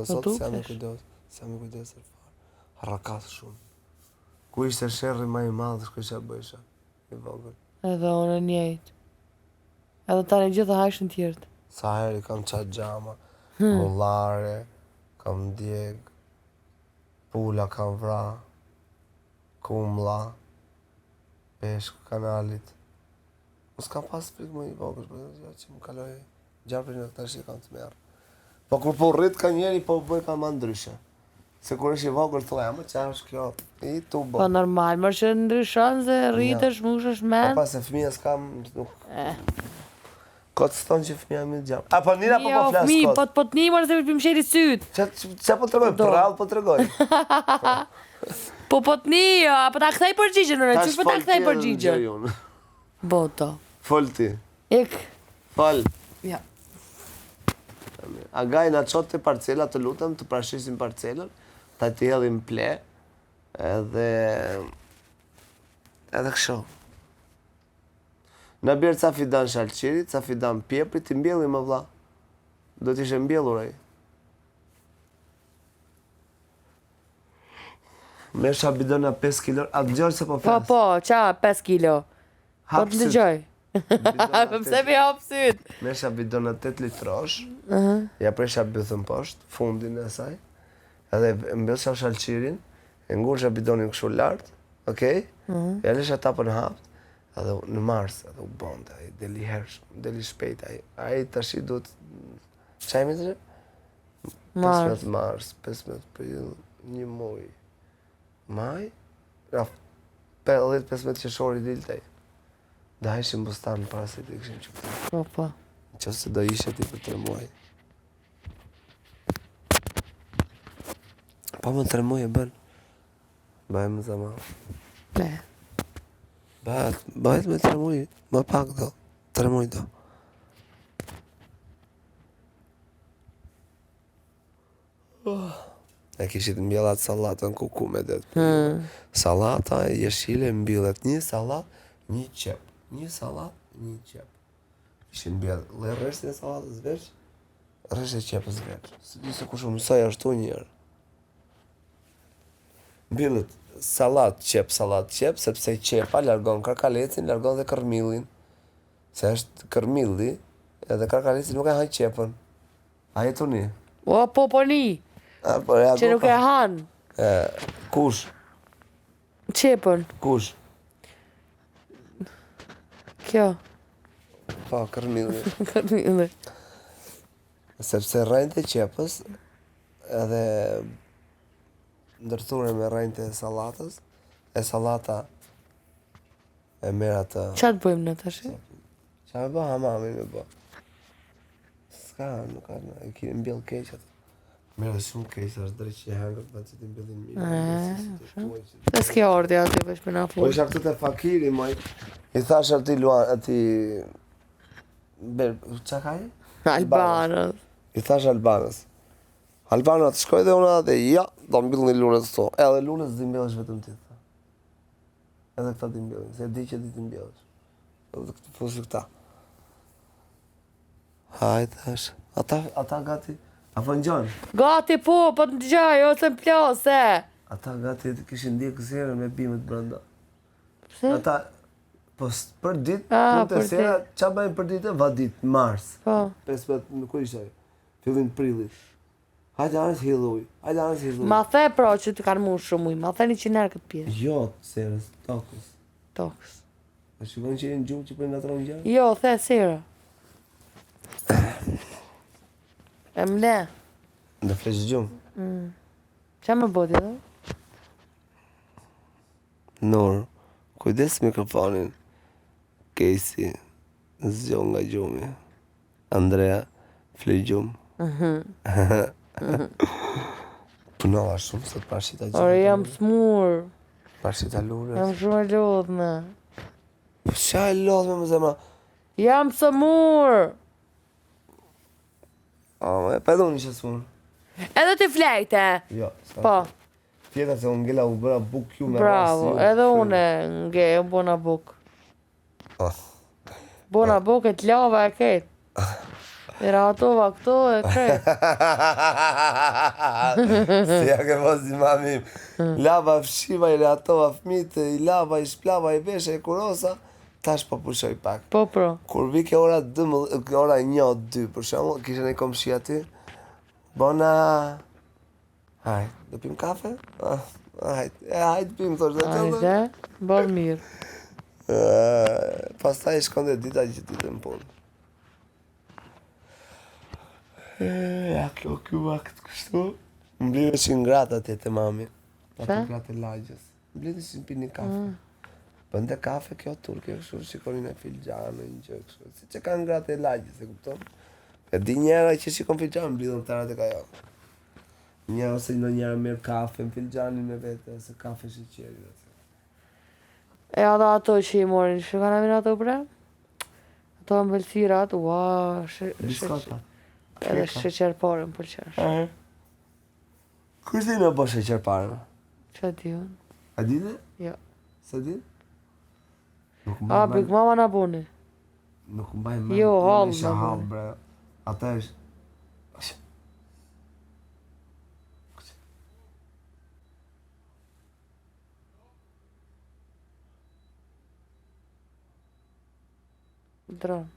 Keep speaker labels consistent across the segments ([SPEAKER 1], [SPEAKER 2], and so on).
[SPEAKER 1] dhe sot s'jam i kujdesur fare. Harrakas shumë. Ku ishte sherrri më i madh, s'ka bëjsha. I vogël.
[SPEAKER 2] Edhe unë njëjtë. Edhe tani gjithë hajshin tjertë.
[SPEAKER 1] Sa herë kam çat xhama, mullare, kam djeg, pula kam vra, kumlla, peshk kanalit. Mos kam pas frikë më i vogël, po ja që më kaloi gjaprin e tash i kam të merr. Po kur po rrit ka njeri po bëj pa më ndryshe. Se kur është i vogël thua, më çfarë është kjo? I tubo.
[SPEAKER 2] Po normal, më që ndryshon se rritesh, mushesh mend.
[SPEAKER 1] Po pas e fëmija s'kam nuk. Kot ston që fëmija më gjap. A po nira po flas kot.
[SPEAKER 2] Jo, po të nimër se më msheli syt.
[SPEAKER 1] Ç'a po tregoj? Prall po tregoj.
[SPEAKER 2] Po të një, apo ta kthej përgjigjen, ore, ç'është po ta kthej përgjigjen? Boto.
[SPEAKER 1] Fol ti.
[SPEAKER 2] Ik.
[SPEAKER 1] Fol.
[SPEAKER 2] Ja.
[SPEAKER 1] A gaj na çot te parcela, të lutem, të parashisim parcelën, ta të hedhim ple, edhe kështu. Na bjerë ca fidan shalqirit, ca fidan pjeprit, ti mbjellim më vlla. Do t'ishe mbjellur ai. Mesha bidona 5 kilo, a dëgjoj se po flas?
[SPEAKER 2] Po, qa 5 kilo? Po të dëgjoj. Pse mi hap syt?
[SPEAKER 1] Mesha bidona 8 litrosh, ja presha bythën poshtë, fundin e saj, edhe mbjellsha shalqirin, e ngurësha bidonin kështu lart, okay? Ja lesha tapën hapt, edhe në mars, edhe u bonde, ai deli hershëm, deli shpejt, ai tash i duhet, çaj me të? 15 mars, 15 prill, një muj. Maj, 15 qershor i dilte ai. Da ishim bustan para se ti kishim qëpër.
[SPEAKER 2] Po.
[SPEAKER 1] Qëse do ishe ti për 3 muaj. Pa më 3 muaj e bën. Bëhem më zama.
[SPEAKER 2] Ne.
[SPEAKER 1] Bëhet me 3 muaj, më pak do. 3 muaj do. E kishit mbjellat sallatën kuku me det. Sallata, jeshile mbjellet një sallat, një qep. Një sallat, një qep. Ishin mbjell, dhe rreshtin e sallatës veç, rresht e qepës veç. Se di se kush u mësoj ashtu njërë. Mbjellet sallat, qep, sepse qepa largon karkalecin, largon dhe kërmillin. Se është kërmilli, edhe karkalecin nuk e haj qepën. A jetu një?
[SPEAKER 2] O, po një. Që nuk e han.
[SPEAKER 1] Kush?
[SPEAKER 2] Qepën.
[SPEAKER 1] Kush?
[SPEAKER 2] Kjo.
[SPEAKER 1] Po, kërmilli.
[SPEAKER 2] Kërmilli.
[SPEAKER 1] Sepse rrejnë të qepës, edhe ndërthurën me rrejnë të salatës, e salata e mera të...
[SPEAKER 2] Qa të bëjmë në të shi?
[SPEAKER 1] Qa me bë, hamami me bë. Ska, nuk ka, e kini mbjell keqët. Mera shumë keqët, është drejt që hangët, ba që ti mbjellin mirë.
[SPEAKER 2] Dhe s'ke ordi ati vesh me na
[SPEAKER 1] Po isha këtë të fakiri, moj. I thash ati Luan, ati... Qa ka e?
[SPEAKER 2] Albanës.
[SPEAKER 1] I thash Albanës. Albanët shkoj dhe unë dhe ja, do mbjell një lunet të to. Edhe lunet zdi mbjellesh vetëm ti. Edhe këta ti mbjellesh, se di që ti ti mbjellesh. Edhe këtë fusë këta. Hajtë thash. Ata gati, apo në gjonë?
[SPEAKER 2] Gati po të ndëgjaj, ose në plase.
[SPEAKER 1] Ata gati kishin ndjekë zerën me bimët brenda.
[SPEAKER 2] Pse?
[SPEAKER 1] Ata, po për ditë, për të sera, qa bëjnë për ditë? Vadit, mars.
[SPEAKER 2] Po.
[SPEAKER 1] 15, nuk ishte, fillin prillit. Hajde anës hilluj,
[SPEAKER 2] Ma the pro që të kanë mund shumë uj, ma the 100 herë këtë pjesë.
[SPEAKER 1] Jo, serës, tokës.
[SPEAKER 2] Tokës.
[SPEAKER 1] A shikon që jenë gjumë që për nga tronë gjërë?
[SPEAKER 2] Jo, the sera. E mle.
[SPEAKER 1] Në flesh gjumë.
[SPEAKER 2] Qa më boti dhe?
[SPEAKER 1] Nur, kujdes mikrofonin. Casey, zgjon nga gjumi. Andrea, fle gjumë. Punova shumë sot pashita gjumi.
[SPEAKER 2] Ore, jam smur.
[SPEAKER 1] Pashita lurës.
[SPEAKER 2] Jam shumë e lodhme.
[SPEAKER 1] Qa e lodhme më zemra?
[SPEAKER 2] Jam smur.
[SPEAKER 1] Pa edhe unë ishe smur.
[SPEAKER 2] Edhe të flejte.
[SPEAKER 1] Jo.
[SPEAKER 2] Po.
[SPEAKER 1] Tjeta se unë ngella u bëra buk ju me
[SPEAKER 2] bravo, edhe une nge, u bona buk. Bona buk e t'lava e ketë. E ratova këto e krejt.
[SPEAKER 1] Se ja ke mos i mamim. Lava fshiva, i ratova fmit, i lava, i shplava, i veshe, i kurosa. Tash po pushoj pak.
[SPEAKER 2] Po, pro.
[SPEAKER 1] Kur vi ke ora 1-2 për shembull, kishe një komshi aty. Bona. Haj, do pim kafe? Hajt pim, thosh dhe të
[SPEAKER 2] Ajde, bërë mirë.
[SPEAKER 1] Pastaj shkonde dita që ditën punë. Ja, kjo vakt kështu. Mblidhe që ngratë atje të mami. Aty gratë e lagjës. Mblidhe që në pini kafe. Bënde kafe kjo turke, kështu shikonin e filxanë, një gjë kështu. Si që kanë gratë e lagjës, e kupton? E di njëra që shikon filxanë, mblidhën të ratë e ka jo. Njëra ose në njëra merë kafe në filxanin e vete, ose kafe sheqeri.
[SPEAKER 2] E ato që i morin, që kanë amin ato bre? Ato ëmbëlsirat, ua,
[SPEAKER 1] Biskota.
[SPEAKER 2] edhe sheqerpare më pëlqesh.
[SPEAKER 1] Kush dhe në bo sheqerpare?
[SPEAKER 2] Që di unë?
[SPEAKER 1] A di dhe?
[SPEAKER 2] Jo.
[SPEAKER 1] Se di?
[SPEAKER 2] A, Big Mama na buni.
[SPEAKER 1] Nuk mbaj me.
[SPEAKER 2] Jo, hall,
[SPEAKER 1] Isha hall, bre. Ata është.
[SPEAKER 2] Dron.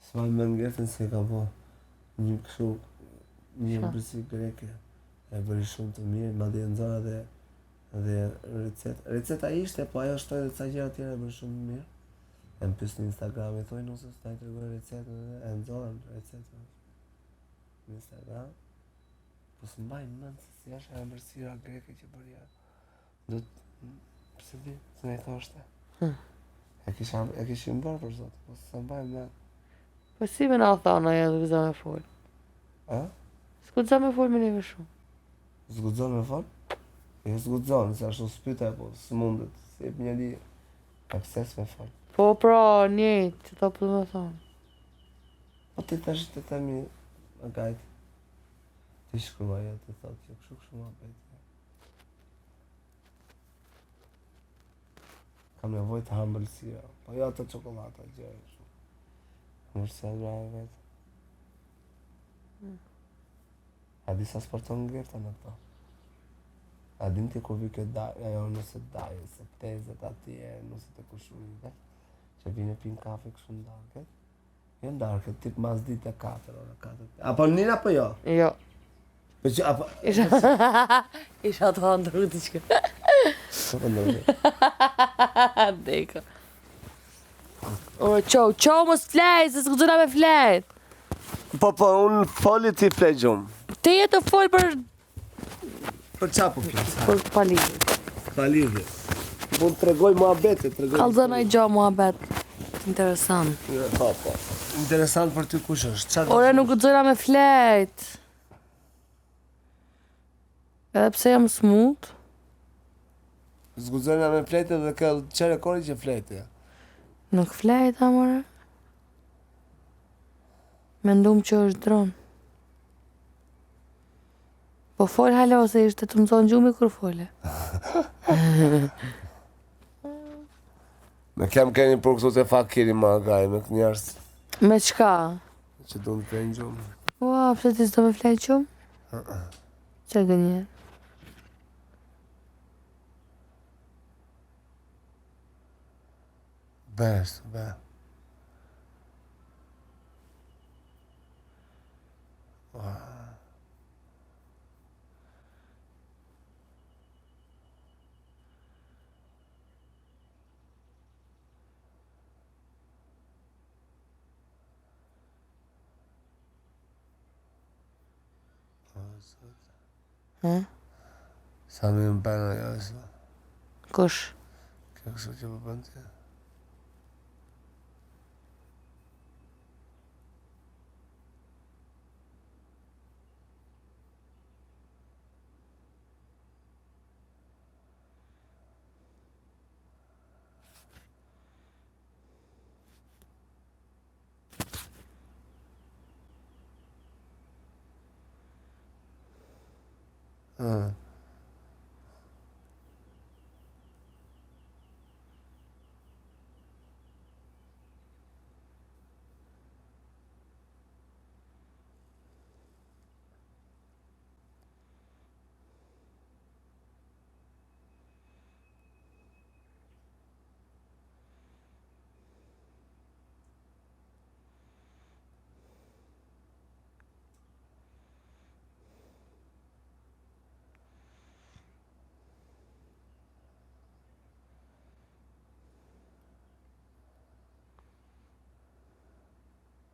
[SPEAKER 1] S'ma më ngetën se ka po një kështu, një ëmbëlsi greke. E bëri shumë të mirë, madje nxora dhe receta ishte, po ajo shtoi edhe ca gjëra tjera bëri shumë mirë. E më pyes në Instagram, i thoi nëse s'ta i tregoj recetën, e nxora recetën në Instagram. Po s'mbaj mend se si është ajo ëmbëlsira greke që bëri ajo. Do pse di, se ne thoshte. E kishim bërë për zot, po s'mbaj mend.
[SPEAKER 2] Po si me na thana ja dhe gëza me fol.
[SPEAKER 1] A?
[SPEAKER 2] S'guxa me fol me neve shumë.
[SPEAKER 1] Zgudzon me fol? E zgudzon, se ashtu s'pyta, po s'mundet. Se jep një li, akses me fol.
[SPEAKER 2] Po pra, njëjtë, që ta për me thonë.
[SPEAKER 1] Po ti tash të temi, më gajt. Ti shkrua jo, të thotë që kështu ma bëjtë. Kam nevoj të hambëlsira, po jo ato çokolata, gjë. Mërse brave vetë. A di sa sporton ngerta në këto? A din ti kur vi këtë daj, ajo nëse daje, se tezet atje, nëse të kushurit, që vine pin kafe kështu ndarket? Jo ndarket, tip mas dite 4 ora, 4. Apo njën apo jo?
[SPEAKER 2] Jo.
[SPEAKER 1] Po që, apo...
[SPEAKER 2] Isha të handru të që.
[SPEAKER 1] Që për ndërë?
[SPEAKER 2] Deka. Ore, qo mos flej, se s'guxona me flejt.
[SPEAKER 1] Po, unë foli ti flej gjumë.
[SPEAKER 2] Te jetë të fol për
[SPEAKER 1] Për qa po flas?
[SPEAKER 2] për palidhje.
[SPEAKER 1] Palidhje. Po të tregoj muhabete, tregoj.
[SPEAKER 2] Kallëzona i gjo muhabet. Interesant.
[SPEAKER 1] Po. Interesant për ty kush është?
[SPEAKER 2] Ore, nuk guxona me flejt. Edhe pse jam smut.
[SPEAKER 1] Zgudzojna me flejtë dhe ka qere kori që flejtë, ja.
[SPEAKER 2] Nuk flejt, amore. Mendum që është dron. Po fol halo, se ishte të mëson gjumi kur fole.
[SPEAKER 1] Me kem keni për këtu të fakiri ma gaj, me këtë njerës
[SPEAKER 2] Me qka?
[SPEAKER 1] që du në të flejnë gjumë.
[SPEAKER 2] Ua, pse ti s'do me flejt qumë? Që gënjerë?
[SPEAKER 1] Bes.
[SPEAKER 2] Ha?
[SPEAKER 1] Sa më më përnë ajo është.
[SPEAKER 2] Kush?
[SPEAKER 1] Kjo Kështu që po bën ti.